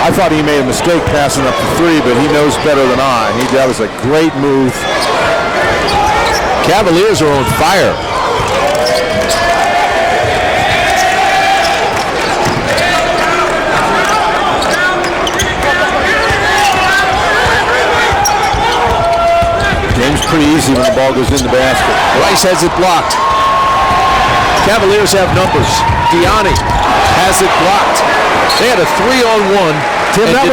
I thought he made a mistake passing up the three, but he knows better than I. That was a great move. Cavaliers are on fire. Game's pretty easy when the ball goes in the basket. Rice has it blocked. Cavaliers have numbers. Diani has it blocked. They had a 3-on-1. Tim, that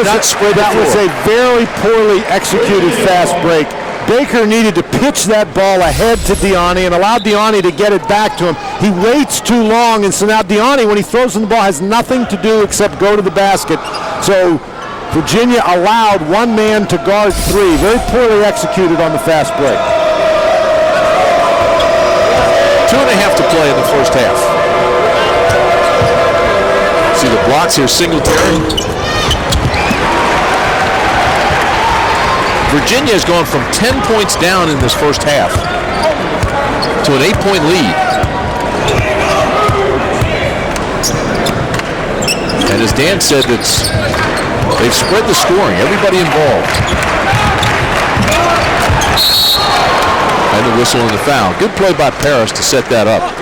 was a very poorly executed fast break. Baker needed to pitch that ball ahead to Diani and allow Diani to get it back to him. He waits too long, and so now Diani, when he throws in the ball, has nothing to do except go to the basket. So Virginia allowed one man to guard three. Very poorly executed on the fast break. 2.5 to play in the first half. See the blocks here, Singletary. Virginia has gone from 10 points down in this first half to an 8-point lead. And as Dan said, they've spread the scoring, everybody involved. And the whistle and the foul. Good play by Paris to set that up.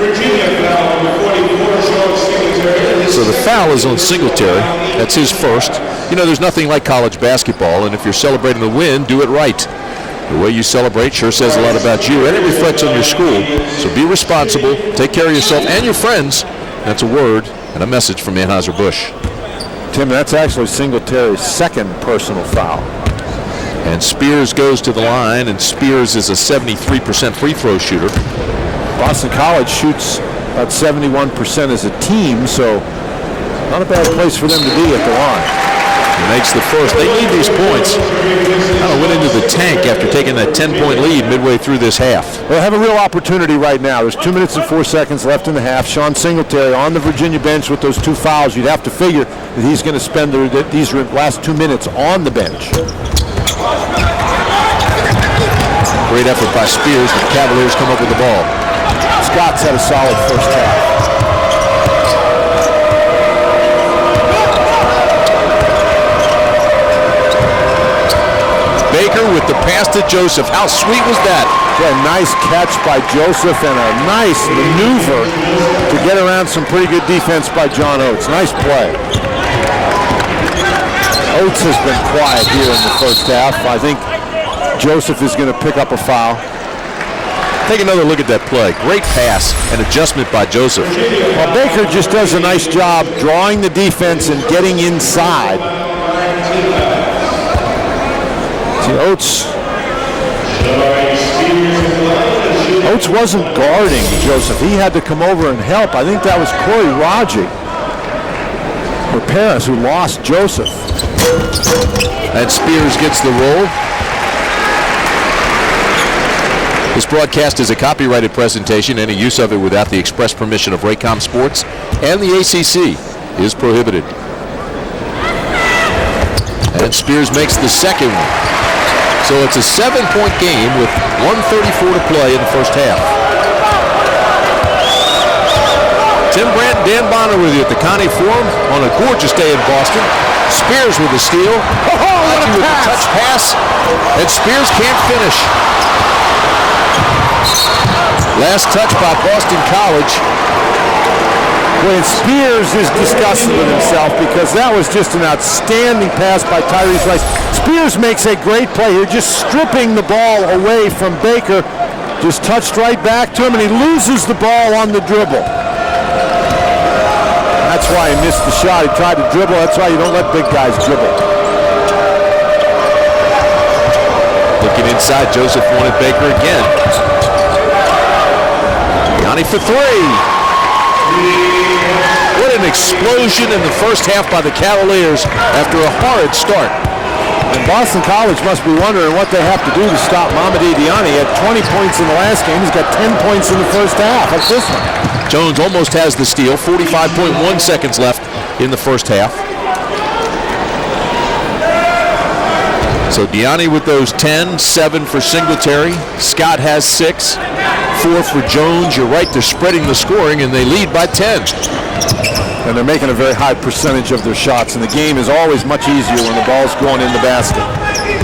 So the foul is on Singletary. That's his first. You know, there's nothing like college basketball, and if you're celebrating the win, do it right. The way you celebrate sure says a lot about you, and it reflects on your school. So be responsible, take care of yourself and your friends. That's a word and a message from Anheuser-Busch. Tim, that's actually Singletary's second personal foul. And Spears goes to the line, and Spears is a 73% free throw shooter. Boston College shoots about 71% as a team, so not a bad place for them to be at the line. He makes the first. They need these points. Kind of went into the tank after taking that 10-point lead midway through this half. They have a real opportunity right now. There's 2 minutes and 4 seconds left in the half. Sean Singletary on the Virginia bench with those 2 fouls. You'd have to figure that he's going to spend these last 2 minutes on the bench. Great effort by Spears. The Cavaliers come up with the ball. Scott's had a solid first half. Baker with the pass to Joseph. How sweet was that? Yeah, nice catch by Joseph and a nice maneuver to get around some pretty good defense by John Oates. Nice play. Oates has been quiet here in the first half. I think Joseph is going to pick up a foul. Take another look at that play. Great pass and adjustment by Joseph. Well, Baker just does a nice job drawing the defense and getting inside. Oates wasn't guarding Joseph. He had to come over and help. I think that was Corey Raji or Paris who lost Joseph. And Spears gets the roll. This broadcast is a copyrighted presentation. Any use of it without the express permission of Raycom Sports and the ACC is prohibited. And Spears makes the second one. So it's a 7-point game with 1:34 to play in the first half. Tim Brandt and Dan Bonner with you at the Connie Forum on a gorgeous day in Boston. Spears with a steal. With a touch pass. And Spears can't finish. Last touch by Boston College. When Spears is disgusted with himself because that was just an outstanding pass by Tyrese Rice. Spears makes a great play here, just stripping the ball away from Baker. Just touched right back to him, and he loses the ball on the dribble. That's why he missed the shot. He tried to dribble. That's why you don't let big guys dribble. Looking inside, Joseph wanted Baker again. Yanni for three. What an explosion in the first half by the Cavaliers after a horrid start. And Boston College must be wondering what they have to do to stop Mamadi Diani. He had 20 points in the last game. He's got 10 points in the first half of this one. Jones almost has the steal. 45.1 seconds left in the first half. So Diani with those 10, 7 for Singletary. Scott has 6. 4 for Jones. You're right, they're spreading the scoring, and they lead by 10. And they're making a very high percentage of their shots, and the game is always much easier when the ball's going in the basket.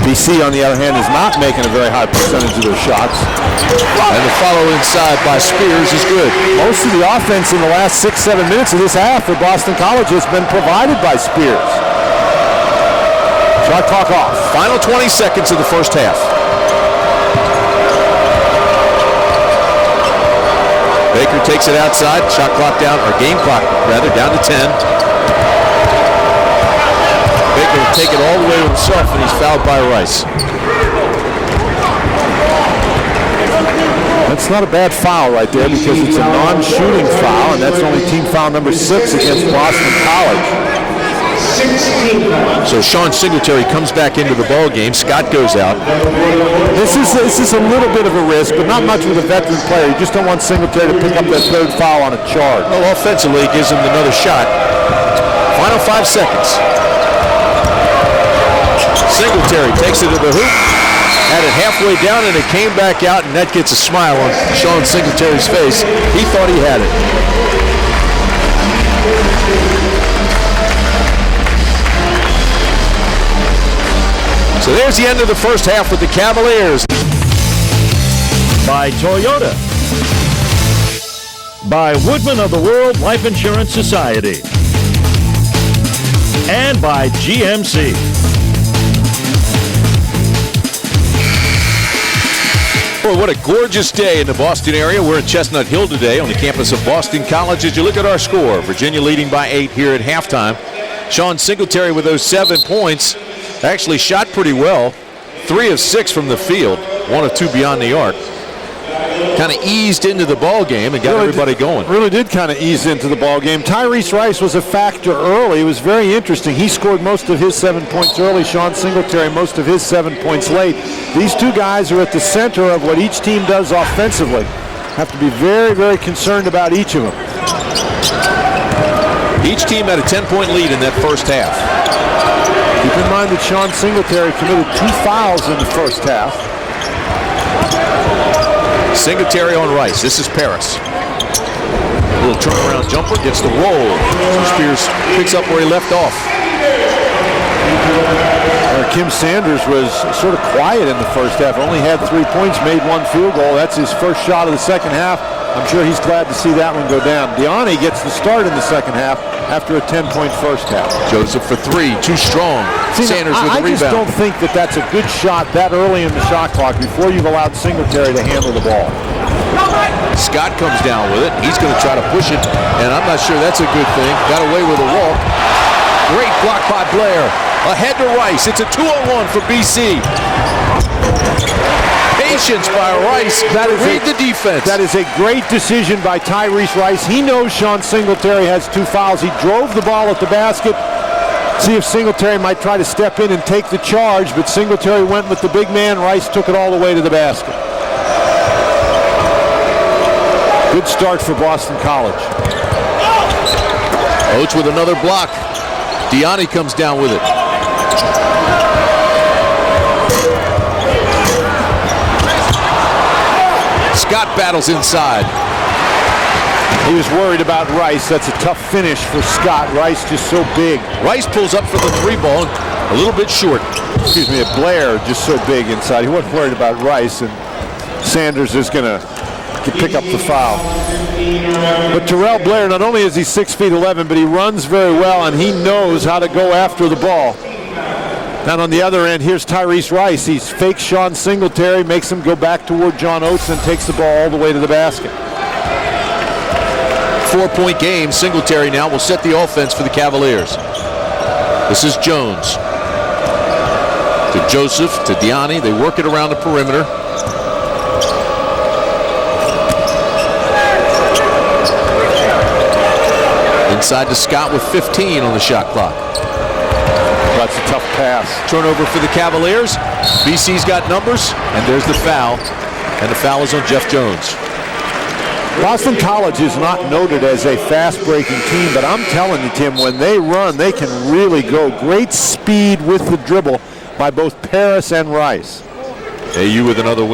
BC, on the other hand, is not making a very high percentage of their shots. And the follow inside by Spears is good. Most of the offense in the last 6-7 minutes of this half for Boston College has been provided by Spears. Shot clock off. Final 20 seconds of the first half. Baker takes it outside. Shot clock down, or game clock rather, down to 10. Baker will take it all the way to himself, and he's fouled by Rice. That's not a bad foul right there because it's a non-shooting foul, and that's only team foul number 6 against Boston College. So Sean Singletary comes back into the ball game. Scott goes out. This is a little bit of a risk, but not much with a veteran player. You just don't want Singletary to pick up that third foul on a charge. Well, offensively, it gives him another shot. Final 5 seconds. Singletary takes it to the hoop. Had it halfway down, and it came back out, and that gets a smile on Sean Singletary's face. He thought he had it. So there's the end of the first half with the Cavaliers. By Toyota. By Woodman of the World Life Insurance Society. And by GMC. Boy, what a gorgeous day in the Boston area. We're in Chestnut Hill today on the campus of Boston College. As you look at our score, Virginia leading by 8 here at halftime. Sean Singletary with those 7 points. Actually shot pretty well. 3 of 6 from the field. 1 of 2 beyond the arc. Kind of eased into the ball game and got everybody going. Really did kind of ease into the ball game. Tyrese Rice was a factor early. It was very interesting. He scored most of his 7 points early. Sean Singletary most of his 7 points late. These two guys are at the center of what each team does offensively. Have to be very, very concerned about each of them. Each team had a 10-point lead in that first half. Keep in mind that Sean Singletary committed 2 fouls in the first half. Singletary on Rice. This is Paris. A little turnaround jumper, gets the roll. Spears picks up where he left off. Kim Sanders was sort of quiet in the first half. Only had 3 points, made 1 field goal. That's his first shot of the second half. I'm sure he's glad to see that one go down. Deani gets the start in the second half after a 10-point first half. Joseph for 3, too strong. Sanders with the rebound. I just don't think that that's a good shot that early in the shot clock before you've allowed Singletary to handle the ball. Scott comes down with it. He's going to try to push it, and I'm not sure that's a good thing. Got away with a walk. Great block by Blair. Ahead to Rice. It's a 2-on-1 for BC. Patience by Rice. Read the defense. That is a great decision by Tyrese Rice. He knows Sean Singletary has 2 fouls. He drove the ball at the basket. See if Singletary might try to step in and take the charge, but Singletary went with the big man. Rice took it all the way to the basket. Good start for Boston College. Oates with another block. Deani comes down with it. Scott battles inside. He was worried about Rice. That's a tough finish for Scott. Rice just so big. Rice pulls up for the 3 ball, a little bit short. Excuse me, Blair just so big inside. He wasn't worried about Rice, and Sanders is going to pick up the foul. But Terrell Blair, not only is he 6'11", but he runs very well, and he knows how to go after the ball. Now on the other end, here's Tyrese Rice. He fakes Sean Singletary, makes him go back toward John Oates, and takes the ball all the way to the basket. 4-point game. Singletary now will set the offense for the Cavaliers. This is Jones. To Joseph, to Deani. They work it around the perimeter. Inside to Scott with 15 on the shot clock. That's a tough pass. Turnover for the Cavaliers. BC's got numbers, and there's the foul. And the foul is on Jeff Jones. Boston College is not noted as a fast-breaking team, but I'm telling you, Tim, when they run, they can really go. Great speed with the dribble by both Paris and Rice. AU with another win.